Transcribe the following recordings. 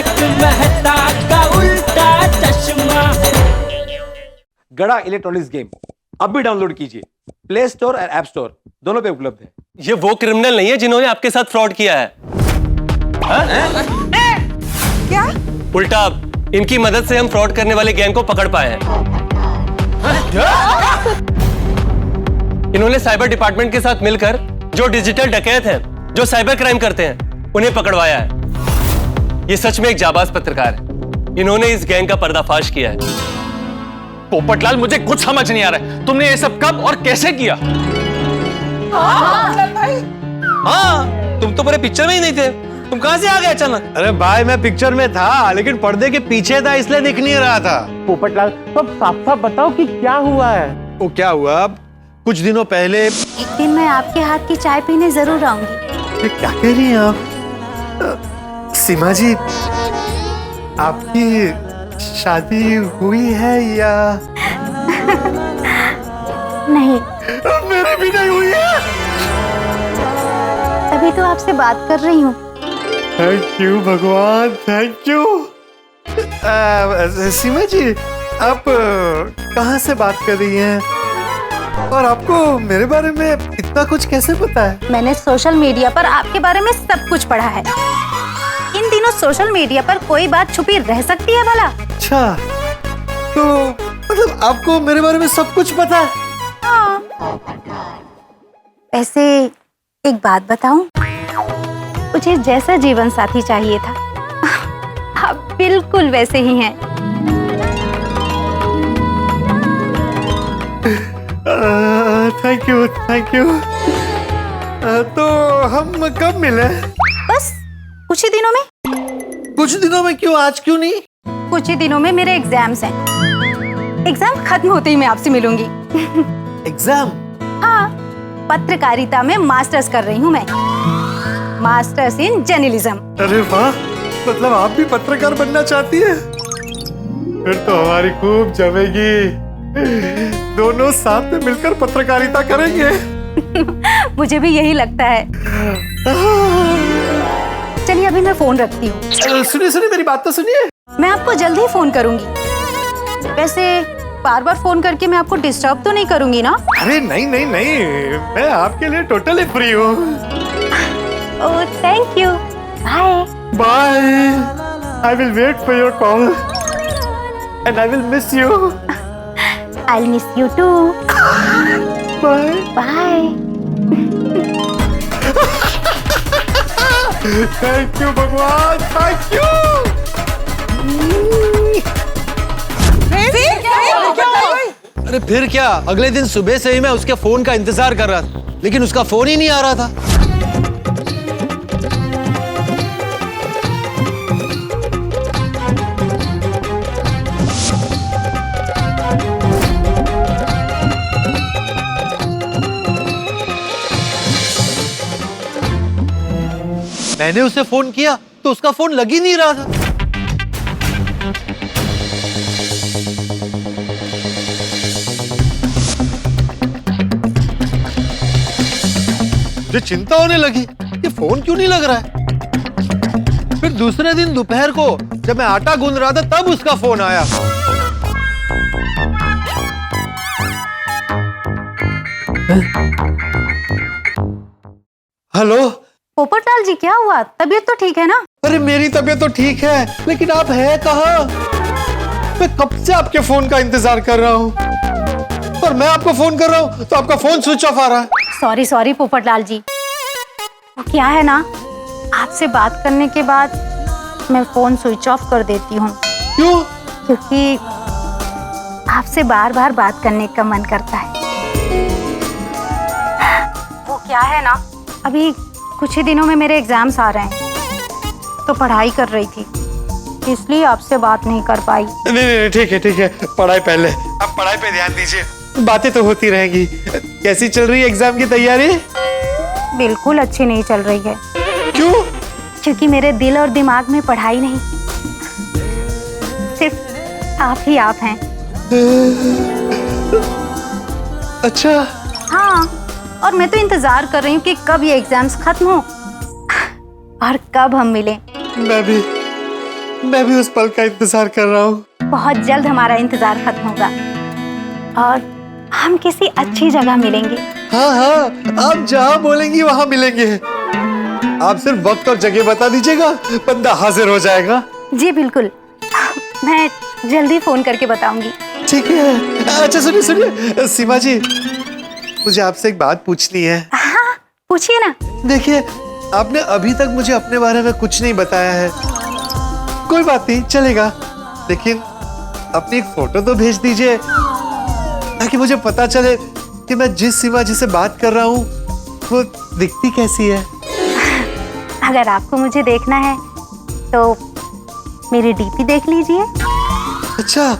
तारक मेहता का उल्टा चश्मा। गड़ा इलेक्ट्रॉनिक्स गेम अब भी डाउनलोड कीजिए, प्ले स्टोर और ऐप स्टोर दोनों पे उपलब्ध है। ये वो क्रिमिनल नहीं है जिन्होंने आपके साथ फ्रॉड किया है। क्या? उल्टा इनकी मदद से हम फ्रॉड करने वाले गैंग को पकड़ पाए हैं। इन्होंने साइबर डिपार्टमेंट के साथ मिलकर जो डिजिटल डकैत हैं, जो साइबर क्राइम करते हैं, उन्हें पकड़वाया है। ये सच में एक जाबाज पत्रकार है। इन्होंने इस गैंग का पर्दाफाश किया है। पोपटलाल, मुझे कुछ समझ नहीं आ रहा है, तुमने ये सब कब और कैसे किया? हाँ, तुम तो पूरे पिक्चर में ही नहीं थे, तुम कहां से आ गए अचानक? अरे भाई, मैं पिक्चर में था लेकिन पर्दे के पीछे था, इसलिए दिख नहीं रहा था। पोपटलाल, तो साफ साफ बताओ कि क्या हुआ है। वो क्या हुआ, कुछ दिनों पहले। एक दिन मैं आपके हाथ की चाय पीने जरूर आऊंगी। क्या कह रही हैं आप? सीमा जी, आपकी शादी हुई है या नहीं? मेरी भी नहीं हुई है। तभी तो आपसे बात कर रही हूँ। थैंक यू भगवान, थैंक यू। सीमा जी, आप कहाँ से बात कर रही हैं? और आपको मेरे बारे में इतना कुछ कैसे पता है? मैंने सोशल मीडिया पर आपके बारे में सब कुछ पढ़ा है। इन दिनों सोशल मीडिया पर कोई बात छुपी रह सकती है भला? अच्छा, तो मतलब आपको मेरे बारे में सब कुछ पता है? हाँ। वैसे एक बात बताऊं, मुझे जैसा जीवन साथी चाहिए था, आप बिल्कुल वैसे ही हैं। Thank you, thank you. तो हम कब मिले? बस कुछ ही दिनों में। कुछ दिनों में क्यों, आज क्यों नहीं? कुछ ही दिनों में मेरे एग्जाम्स हैं। एग्जाम खत्म होते ही मैं आपसे मिलूंगी। एग्जाम? हाँ, पत्रकारिता में मास्टर्स कर रही हूँ मैं, मास्टर्स इन जर्नलिज्म। अरे वाह, मतलब आप भी पत्रकार बनना चाहती है? फिर तो हमारी खूब जमेगी, दोनों साथ में मिलकर पत्रकारिता करेंगे। मुझे भी यही लगता है। चलिए अभी मैं फोन रखती हूँ। सुनिए सुनिए, मेरी बात तो सुनिए। मैं आपको जल्द ही फोन करूंगी। वैसे बार बार फोन करके मैं आपको डिस्टर्ब तो नहीं करूंगी ना? अरे नहीं नहीं नहीं, मैं आपके लिए टोटली फ्री हूँ। Oh thank you, bye bye. I will wait for your call and I will miss you. I miss you too. Bye bye. Thank you भगवान, थैंक यू। अरे फिर क्या, अगले दिन सुबह से ही मैं उसके फोन का इंतजार कर रहा था, लेकिन उसका फोन ही नहीं आ रहा था। मैंने उसे फोन किया तो उसका फोन लग ही नहीं रहा था। मुझे चिंता होने लगी, ये फोन क्यों नहीं लग रहा है। फिर दूसरे दिन दोपहर को जब मैं आटा गूंद रहा था तब उसका फोन आया। हेलो पोपटलाल जी, क्या हुआ? तबीयत तो ठीक है ना? अरे मेरी तबीयत तो ठीक है, लेकिन आप हैं कहाँ? मैं कब से आपके फोन का इंतजार कर रहा हूँ और मैं आपको फोन कर रहा हूँ तो आपका फोन स्विच ऑफ आ रहा है। सॉरी सॉरी पोपटलाल जी, वो क्या है ना, आपसे बात करने के बाद मैं फोन स्विच ऑफ कर देती हूँ। क्यों? क्योंकि आपसे बार बार बात करने का मन करता है। वो क्या है ना, अभी कुछ ही दिनों में मेरे एग्जाम्स आ रहे हैं, तो पढ़ाई कर रही थी, इसलिए आपसे बात नहीं कर पाई। नहीं नहीं, ठीक है, पढ़ाई पहले, अब पढ़ाई पे ध्यान दीजिए, बातें तो होती रहेंगी। कैसी चल रही है एग्जाम की तैयारी? बिल्कुल अच्छी नहीं चल रही है। क्यों? क्योंकि मेरे दिल और दिमाग में पढ़ाई नहीं, सिर्फ आप ही आप हैं। अच्छा। हाँ, और मैं तो इंतजार कर रही हूँ कि कब ये एग्जाम्स खत्म हो और कब हम मिलें। मैं भी। मैं भी उस पल का इंतजार कर रहा हूँ। बहुत जल्द हमारा इंतजार खत्म होगा और हम किसी अच्छी जगह मिलेंगे। हाँ हाँ, आप जहाँ बोलेंगी वहाँ मिलेंगे। आप सिर्फ वक्त और जगह बता दीजिएगा, बंदा हाजिर हो जाएगा। जी बिल्कुल, मैं जल्दी फोन करके बताऊंगी। ठीक है। अच्छा सुनिए सुनिए सीमा जी, मुझे आपसे एक बात पूछनी है। हाँ, पूछिए ना। देखिए, आपने अभी तक मुझे अपने बारे में कुछ नहीं बताया है। कोई बात नहीं, चलेगा, लेकिन अपनी एक फोटो तो भेज दीजिए ताकि मुझे पता चले कि मैं जिस सीमा जी से बात कर रहा हूँ वो दिखती कैसी है। अगर आपको मुझे देखना है तो मेरी डीपी देख लीजिए। अच्छा,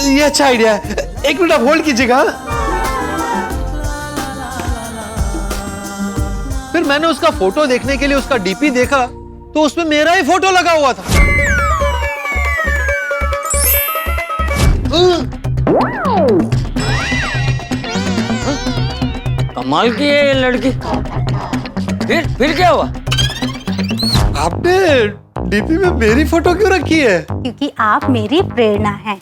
ये अच्छा आइडिया है। एक मिनट आप होल्ड कीजिएगा। फिर मैंने उसका फोटो देखने के लिए उसका डीपी देखा तो उसमें मेरा ही फोटो लगा हुआ था। कमाल की है ये लड़की। फिर क्या हुआ? आपने डीपी में मेरी फोटो क्यों रखी है? क्योंकि आप मेरी प्रेरणा हैं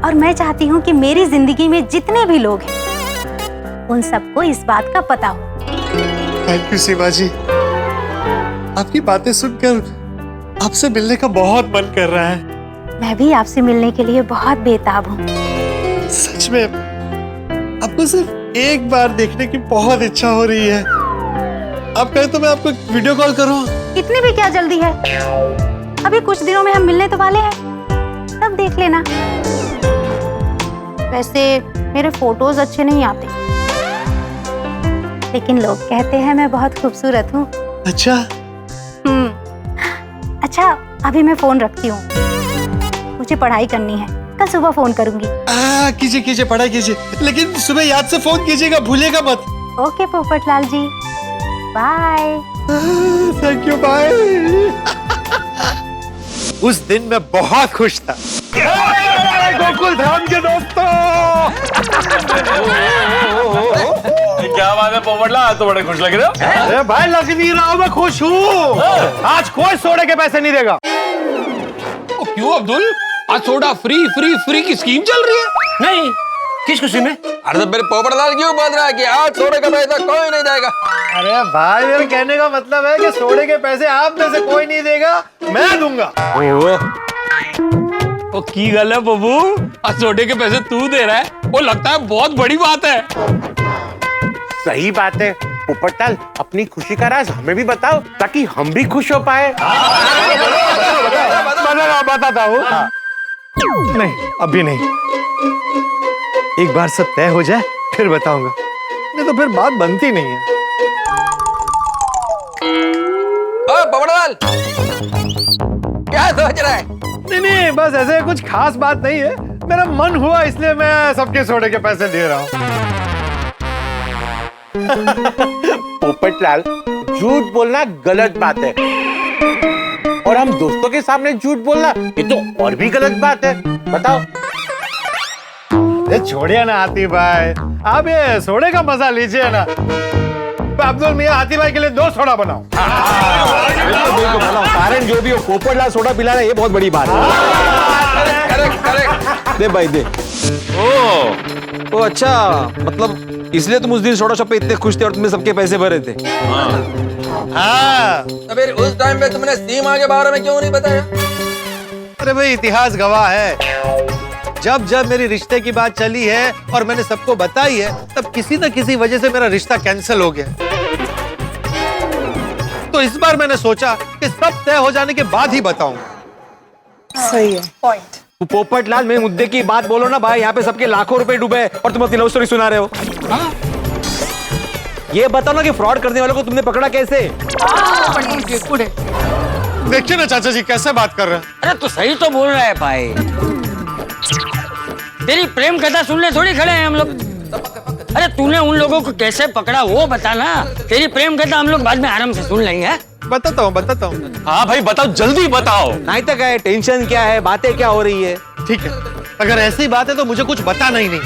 और मैं चाहती हूँ कि मेरी जिंदगी में जितने भी लोग हैं उन सबको इस बात का पता हो। थैंक यू सीमा जी, आपकी बातें सुनकर आपसे मिलने का बहुत मन कर रहा है। मैं भी आपसे मिलने के लिए बहुत बेताब हूँ। सच में आपको सिर्फ एक बार देखने की बहुत इच्छा हो रही है। आप कहें तो मैं आपको वीडियो कॉल करूं? इतनी भी क्या जल्दी है? अभी कुछ दिनों में हम मिलने तो वाले हैं, तब देख लेना। वैसे मेरे फोटोज अच्छे नहीं आते, लेकिन लोग कहते हैं मैं बहुत खूबसूरत हूँ। अच्छा। अच्छा, अभी मैं फोन रखती हूँ, मुझे पढ़ाई करनी है, कल सुबह फोन करूंगी। कीजिए कीजिए, पढ़ाई कीजिए, लेकिन सुबह याद से फोन कीजिएगा, भूलिएगा मत। Okay Popatlal ji, bye. Thank you, bye. उस दिन मैं बहुत खुश था। गोकुल धाम के दोस्तों, क्या बात है पोपटलाल, तो बड़े खुश लग रहे हो। अरे भाई, लग नहीं रहा हूं, मैं खुश हूँ। आज कोई सोडे के पैसे नहीं देगा। क्यों अब्दुल, आज सोडा फ्री फ्री फ्री की स्कीम चल रही है? नहीं, किस खुशी में? अरे तो मेरे पोपटलाल क्यों बोल रहा है कि आज सोडे का पैसा कोई नहीं देगा? अरे भाई, मेरे कहने का मतलब है कि सोडे के पैसे आप में से कोई नहीं देगा, मैं दूंगा। तो की गल है बबू, आज सोडे के पैसे तू दे रहा है, वो लगता है बहुत बड़ी बात है। सही बात है पोपटलाल, अपनी खुशी का राज हमें भी बताओ ताकि हम भी खुश हो पाए। बताता हूँ। नहीं, अभी नहीं, एक बार सब तय हो जाए फिर बताऊंगा, नहीं तो फिर बात बनती नहीं है। पोपटलाल क्या सोच रहा है? नहीं, बस ऐसे कुछ खास बात नहीं है, मेरा मन हुआ इसलिए मैं सबके सोडे के पैसे दे रहा हूँ। पोपटलाल, झूठ बोलना गलत बात है और हम दोस्तों के सामने झूठ बोलना ये तो और भी गलत बात है। बताओ। ये छोड़िए ना हाथी भाई, आप ये सोडे का मजा लीजिए ना। अब्दुल मियां हाथी भाई के लिए 2 सोडा बनाओ। कारण जो भी हो, पोपटलाल सोडा पिला रहा है, ये बहुत बड़ी बात है। करेक्ट। दे भाई दे। ओ अच्छा, मतलब इसलिए तुम उस दिन सोडा शॉप पे इतने खुश थे और तुमने सबके पैसे भरे थे। हाँ। तो फिर उस टाइम पे तुमने सीमा के बारे में क्यों नहीं बताया? अरे भाई, इतिहास गवाह है, जब जब मेरी रिश्ते की बात चली है और मैंने सबको बताई है, तब किसी न किसी वजह से मेरा रिश्ता कैंसिल हो गया। तो इस बार मैंने सोचा कि सब तय हो जाने के बाद ही बताऊंगा। सही है, पॉइंट। पोपटलाल, मेरे मुद्दे की बात बोलो ना भाई, यहाँ पे सबके लाखों रुपए डूबे और तुम अपनी लव स्टोरी सुना रहे हो। ये बताओ ना कि फ्रॉड करने वालों को तुमने पकड़ा कैसे? देखिए ना चाचा जी कैसे बात कर रहे हैं। अरे तो सही तो बोल रहा है भाई, तेरी प्रेम कथा सुनने थोड़ी खड़े हैं हम लोग। अरे तूने उन लोगों को कैसे पकड़ा वो बता ना, तेरी प्रेम कथा हम लोग बाद में आराम से सुन लेंगे। बताता हूँ। हाँ भाई बताओ, जल्दी बताओ। नहीं तक है, टेंशन क्या है, बातें क्या हो रही है? ठीक है, अगर ऐसी बात है तो मुझे कुछ बताना ही नहीं।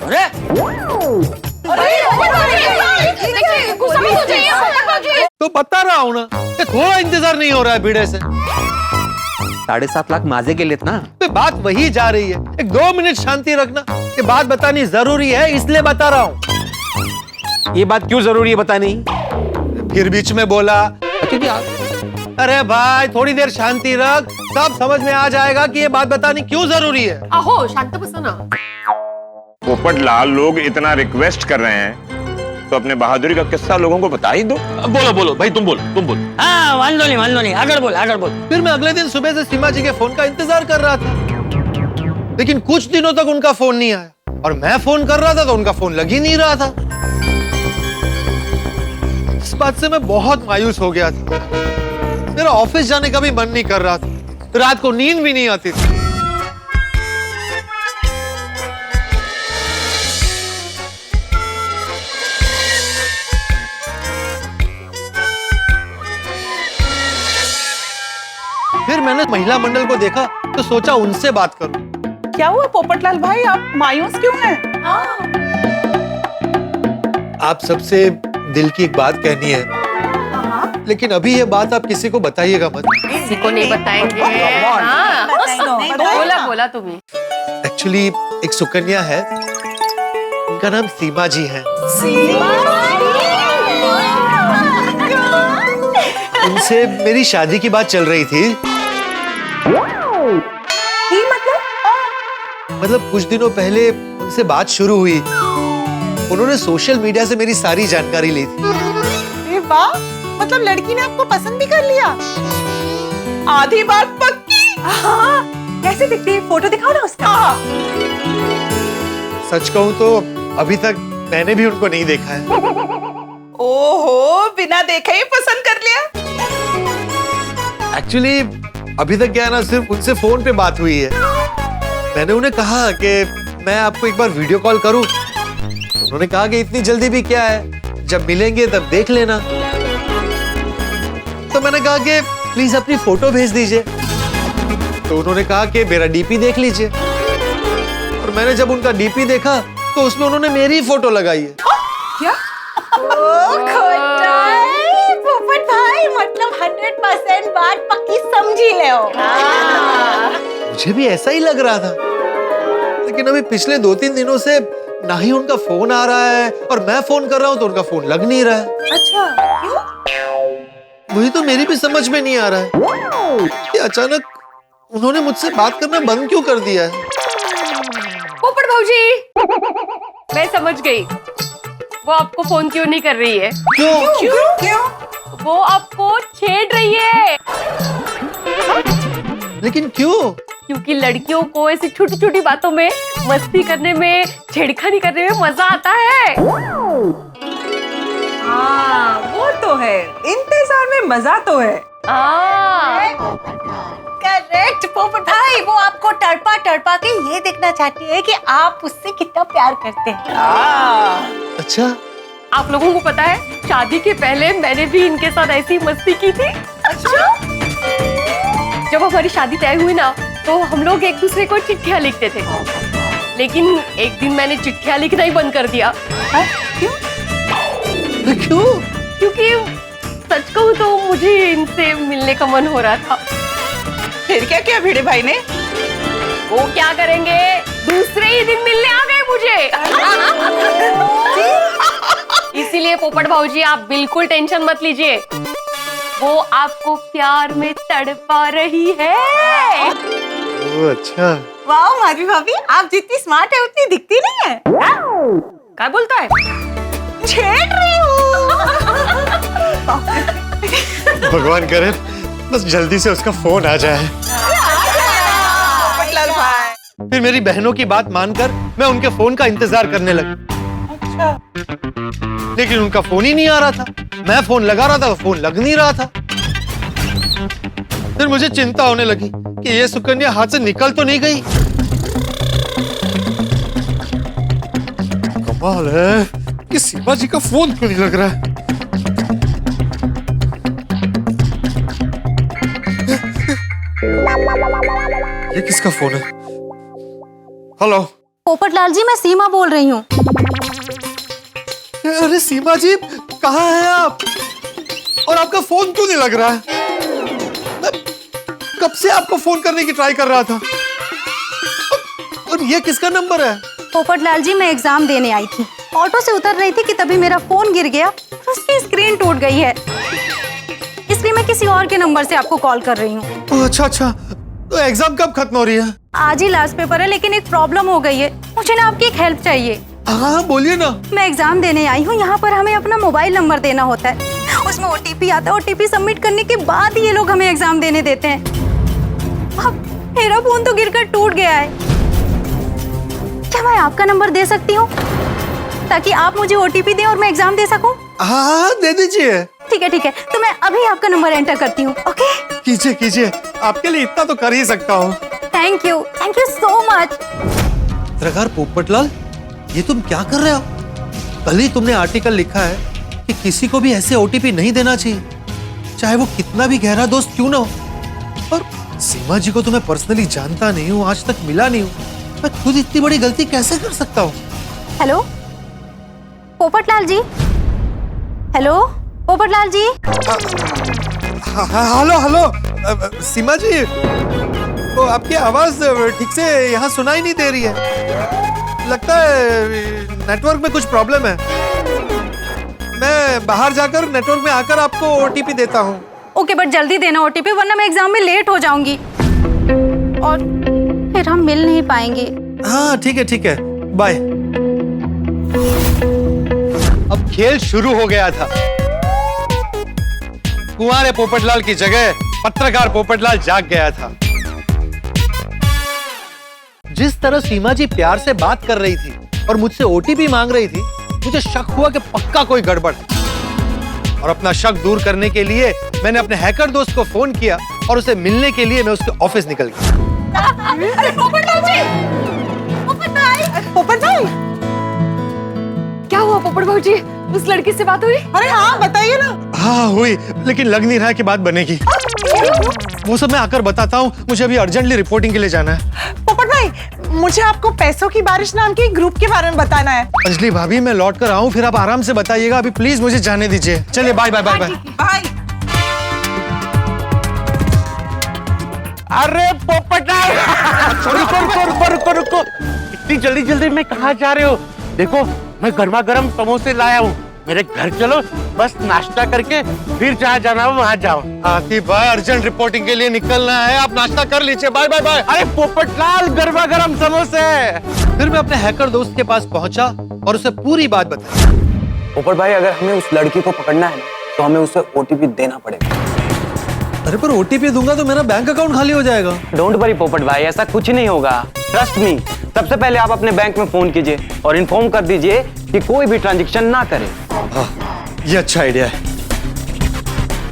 अरे तो बता रहा हूँ ना कि थोड़ा इंतजार नहीं हो रहा है भिड़े से। 7.5 लाख माझे गेलेत ना। तो बात वही जा रही है, एक 2 मिनट शांति रखना। ये बात बतानी जरूरी है इसलिए बता रहा हूँ। ये बात क्यों जरूरी है बतानी? फिर बीच में बोला। अरे भाई थोड़ी देर शांति रख, सब समझ में आ जाएगा कि ये बात बतानी क्यों जरूरी है। अहो शांत बसा ना। पोपटलाल, लोग इतना रिक्वेस्ट कर रहे हैं तो अपने बहादुरी का किस्सा लोगों को बता ही दो। बोलो बोलो भाई, तुम बोल। हाँ वांदो नहीं आगे बोल। फिर मैं अगले दिन सुबह से सीमा जी के फोन का इंतजार कर रहा था, लेकिन कुछ दिनों तक उनका फोन नहीं आया और मैं फोन कर रहा था तो उनका फोन लग ही नहीं रहा था। इस बात से मैं बहुत मायूस हो गया था। मेरा ऑफिस जाने का भी मन नहीं कर रहा था, रात को नींद भी नहीं आती थी। फिर मैंने महिला मंडल को देखा तो सोचा उनसे बात करूं। क्या हुआ पोपटलाल भाई, आप मायूस क्यों हैं? आप सबसे दिल की एक बात कहनी है, लेकिन अभी ये बात आप किसी को बताइएगा मत। किसी को नहीं बताएंगे। हाँ, बोला तुम्हें। एक्चुअली एक सुकन्या है, उनका नाम सीमा जी है। उनसे मेरी शादी की बात चल रही थी। मतलब कुछ दिनों पहले उनसे बात शुरू हुई, उन्होंने सोशल मीडिया से मेरी सारी जानकारी ली थी। वाह, मतलब लड़की ने आपको पसंद भी कर लिया। आधी बात पक्की। हाँ, कैसे दिखती है? फोटो दिखाओ ना उसका। सच कहूं तो अभी तक मैंने भी उनको नहीं देखा है। ओहो, बिना देखे ही पसंद कर लिया। एक्चुअली अभी तक क्या है ना, सिर्फ उनसे फोन पे बात हुई है। मैंने उन्हें कहा कि मैं आपको एक बार वीडियो कॉल करूं, उन्होंने कहा कि इतनी जल्दी भी क्या है, जब मिलेंगे तब देख लेना। तो मैंने कहा कि प्लीज अपनी फोटो भेज दीजिए, तो उन्होंने कहा कि मेरा डीपी देख लीजिए। और मैंने जब उनका डीपी देखा तो उसमें उन्होंने मेरी फोटो लगाई है। क्या? पोपट भाई, मतलब 100% बात पक्की समझी ले हो। मुझे भी ऐसा ही लग रहा था, लेकिन अभी पिछले 2-3 दिनों से ना ही उनका फोन आ रहा है और मैं फोन कर रहा हूँ तो उनका फोन लग नहीं रहा है। अच्छा, क्यों? वही तो मेरी भी समझ में नहीं आ रहा है कि अचानक उन्होंने मुझसे बात करना बंद क्यों कर दिया है। पोपट भाऊजी, मैं समझ गई वो आपको फोन क्यों नहीं कर रही है। क्यों? वो आपको छेड़ रही है। लेकिन क्यों? क्योंकि लड़कियों को ऐसी छोटी छोटी बातों में मस्ती करने में, छेड़खानी करने में मजा आता है। हाँ, वो तो है, इंतजार में मजा तो है। करेक्ट पोपट भाई, वो आपको तड़पा तड़पा के ये देखना चाहती है कि आप उससे कितना प्यार करते हैं। अच्छा, आप लोगों को पता है, शादी के पहले मैंने भी इनके साथ ऐसी मस्ती की थी। अच्छा? जब हमारी शादी तय हुई ना, तो हम लोग एक दूसरे को चिट्ठियां लिखते थे, लेकिन एक दिन मैंने चिट्ठियां लिखना ही बंद कर दिया। क्यों? क्योंकि सच कहूं तो मुझे इनसे मिलने का मन हो रहा था। फिर क्या किया भिड़े भाई ने? वो क्या करेंगे, दूसरे ही दिन मिलने आ गए मुझे। इसीलिए पोपट भाऊजी, आप बिल्कुल टेंशन मत लीजिए, वो आपको प्यार में तड़पा रही है। ओह अच्छा। वाह माधवी भाभी, आप जितनी स्मार्ट है उतनी दिखती नहीं है। क्या बोलता है? छेड़ रही हूँ। भगवान करे बस जल्दी से उसका फोन आ जाए। पोपटलाल भाई। फिर मेरी बहनों की बात मानकर मैं उनके फोन का इंतजार करने लगा। अच्छा। लेकिन उनका फोन ही नहीं आ रहा था। मैं फोन लगा रहा था तो फोन लग नहीं रहा था। फिर मुझे चिंता होने लगी कि ये सुकन्या हाथ से निकल तो नहीं गई। कमाल है कि सीमा जी का फोन क्यों नहीं लग रहा है। ये किसका फोन है? हेलो पोपटलाल जी, मैं सीमा बोल रही हूँ। अरे सीमा जी, कहाँ हैं आप? और आपका फोन क्यों नहीं लग रहा है? मैं कब से आपको फोन करने की ट्राई कर रहा था। और ये किसका नंबर है? पोपटलाल जी, मैं एग्जाम देने आई थी, ऑटो से उतर रही थी कि तभी मेरा फोन गिर गया और उसकी स्क्रीन टूट गई है, इसलिए मैं किसी और के नंबर से आपको कॉल कर रही हूँ। अच्छा अच्छा, तो एग्जाम कब खत्म हो रही है? आज ही लास्ट पेपर है, लेकिन एक प्रॉब्लम हो गई है, मुझे ना आपकी एक हेल्प चाहिए। हाँ बोलिए ना। मैं एग्जाम देने आई हूँ, यहाँ पर हमें अपना मोबाइल नंबर देना होता है, उसमें ओटीपी आता है, ओटीपी सबमिट करने के बाद ही ये लोग हमें एग्जाम देने देते हैं। अब मेरा फोन तो गिरकर टूट गया है, क्या मैं आपका नंबर दे सकती हूँ ताकि आप मुझे ओटीपी दें और मैं एग्जाम दे सकूं? हाँ दे दीजिए। ठीक है, तो मैं अभी आपका नंबर एंटर करती हूँ। ओके, कीजिए कीजिए, आपके लिए इतना तो कर ही सकता हूँ। Thank you so much. पत्रकार पोपटलाल, ये तुम क्या कर रहे हो? कल ही तुमने आर्टिकल लिखा है कि किसी को भी ऐसे ओटीपी नहीं देना चाहिए, चाहे वो कितना भी गहरा दोस्त क्यों ना हो। और सीमा जी को तो मैं पर्सनली जानता नहीं हूँ, आज तक मिला नहीं हूँ, मैं खुद इतनी बड़ी गलती कैसे कर सकता हूँ? हेलो पोपटलाल जी, हेलो पोपटलाल जी। हेलो हेलो सीमा जी, तो आपकी आवाज ठीक से यहाँ सुनाई नहीं दे रही है, लगता है नेटवर्क में कुछ प्रॉब्लम है। मैं बाहर जाकर नेटवर्क में आकर आपको ओटीपी देता हूँ। ओके, बट जल्दी देना ओटीपी, वरना मैं एग्जाम में लेट हो जाऊंगी और फिर हम मिल नहीं पाएंगे। हाँ ठीक है, बाय। अब खेल शुरू हो गया था। कुंवारे पोपटलाल की जगह पत्रकार पोपटलाल जाग गया था। जिस तरह सीमा जी प्यार से बात कर रही थी और मुझसे ओटीपी मांग रही थी, मुझे शक हुआ कि पक्का कोई गड़बड़ है। और अपना शक दूर करने के लिए मैंने अपने हैकर दोस्त को फोन किया और उसे मिलने के लिए मैं उसके ऑफिस निकल गया। अरे पोपटलाल जी, पोपट भाई, क्या हुआ पोपट भाई जी? उस लड़की से बात हुई? अरे हाँ बताइए ना। हाँ हुई, लेकिन लग नहीं रहा कि बात बनेगी। वो सब मैं आकर बताता हूँ, मुझे अभी अर्जेंटली रिपोर्टिंग के लिए जाना है। पोपट भाई, मुझे आपको पैसों की बारिश नाम के ग्रुप के बारे में बताना है। अंजलि भाभी, मैं लौट कर आऊँ, फिर आप आराम से बताइएगा, अभी प्लीज मुझे जाने दीजिए। चलिए bye bye bye bye. Bye. अरे पोपटलाल, रुको, इतनी जल्दी में कहाँ जा रहे हो? देखो, मैं गर्मा गर्म समोसे लाया हूँ, मेरे घर चलो, बस नाश्ता करके फिर जहाँ जाना हो वहाँ जाओ। आतिफ भाई, अर्जेंट रिपोर्टिंग के लिए निकलना है, आप नाश्ता कर लीजिए। Bye bye bye. अरे पोपटलाल, गर्मा गर्म समोसे। फिर मैं अपने हैकर दोस्त के पास पहुंचा और उसे पूरी बात बताई। पोपट भाई, अगर हमें उस लड़की को पकड़ना है तो हमें उसे ओटीपी देना पड़ेगा। अरे पर ओटीपी दूंगा तो मेरा बैंक अकाउंट खाली हो जाएगा। डोंट वरी पोपट भाई, ऐसा कुछ नहीं होगा, ट्रस्ट मी। सबसे पहले आप अपने बैंक में फोन कीजिए और इन्फॉर्म कर दीजिए कि कोई भी ट्रांजैक्शन ना करे। ये अच्छा आइडिया है,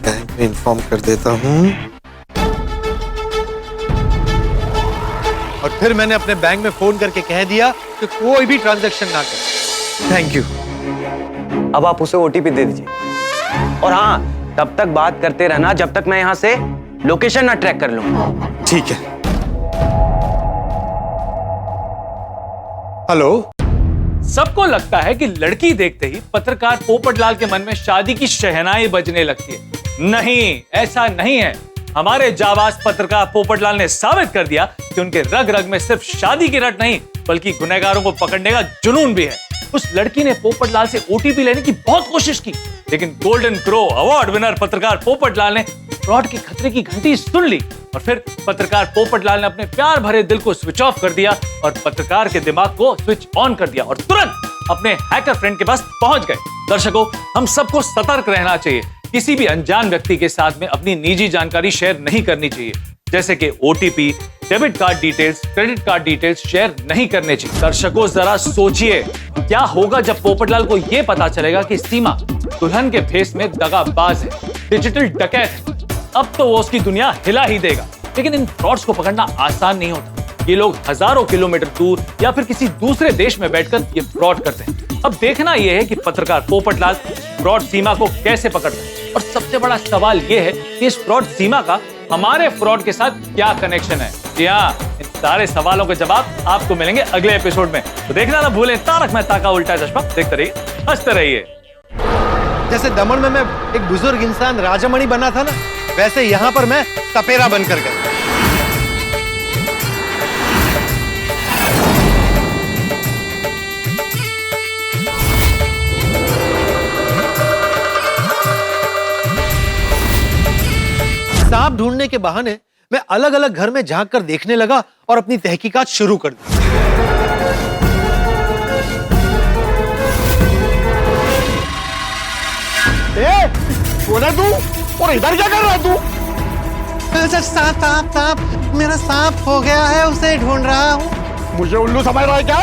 बैंक में इन्फॉर्म कर देता हूँ। और फिर मैंने अपने बैंक में फोन करके कह दिया कि कोई भी ट्रांजैक्शन ना करे। Thank you. अब आप उसे ओटीपी दे दीजिए और हाँ, तब तक बात करते रहना जब तक मैं यहाँ से लोकेशन ना ट्रैक कर लूं। ठीक है। हेलो। सबको लगता है कि लड़की देखते ही पत्रकार पोपटलाल के मन में शादी की शहनाई बजने लगती है। नहीं, ऐसा नहीं है। हमारे जाबाज पत्रकार पोपटलाल ने साबित कर दिया कि उनके रग रग में सिर्फ शादी की रट नहीं, बल्कि गुनहगारों को पकड़ने का जुनून भी है। उस लड़की ने पोपटलाल से ओटीपी लेने की बहुत कोशिश की, लेकिन गोल्डन क्रो अवार्ड विनर पत्रकार पोपटलाल ने फ्रॉड के खतरे की घंटी सुन ली और फिर पत्रकार पोपटलाल ने अपने प्यार भरे दिल को स्विच ऑफ कर दिया और पत्रकार के दिमाग को स्विच ऑन कर दिया और तुरंत अपने हैकर फ्रेंड के पास पहुंच गए। दर्शकों, हम सबको सतर्क रहना चाहिए। किसी भी अनजान व्यक्ति के साथ में अपनी निजी जानकारी शेयर नहीं करनी चाहिए, जैसे कि OTP, debit card details, credit card details share नहीं करने चाहिए। दर्शकों, जरा सोचिए क्या होगा जब पोपटलाल को यह पता चलेगा कि सीमा दुल्हन के फेस में दगाबाज है, डिजिटल डकैत है। अब तो वो उसकी दुनिया हिला ही देगा। लेकिन इन फ्रॉड्स को पकड़ना आसान नहीं होता। ये लोग हजारों किलोमीटर दूर या फिर किसी दूसरे देश में बैठकर ये फ्रॉड करते हैं। अब देखना यह है कि पत्रकार पोपटलाल फ्रॉड सीमा को कैसे पकड़ता है। और सबसे बड़ा सवाल यह है कि इस फ्रॉड सीमा का हमारे फ्रॉड के साथ क्या कनेक्शन है। जी हाँ, इन सारे सवालों के जवाब आपको मिलेंगे अगले एपिसोड में। तो देखना ना भूलें तारक मेहता का उल्टा चश्मा। देखते रहिए, हंसते रहिए। जैसे दमन में मैं एक बुजुर्ग इंसान राजामणि बना था ना, वैसे यहाँ पर मैं सपेरा बनकर गया। सांप ढूंढने के बहाने मैं अलग अलग घर में झांक कर देखने लगा और अपनी तहकीकात शुरू कर दी। सोना तू और इधर क्या कर रहा तू? अच्छा, सांप सांप सांप, मेरा सांप खो गया है, उसे ढूंढ रहा हूँ। मुझे उल्लू समझ रहा है क्या?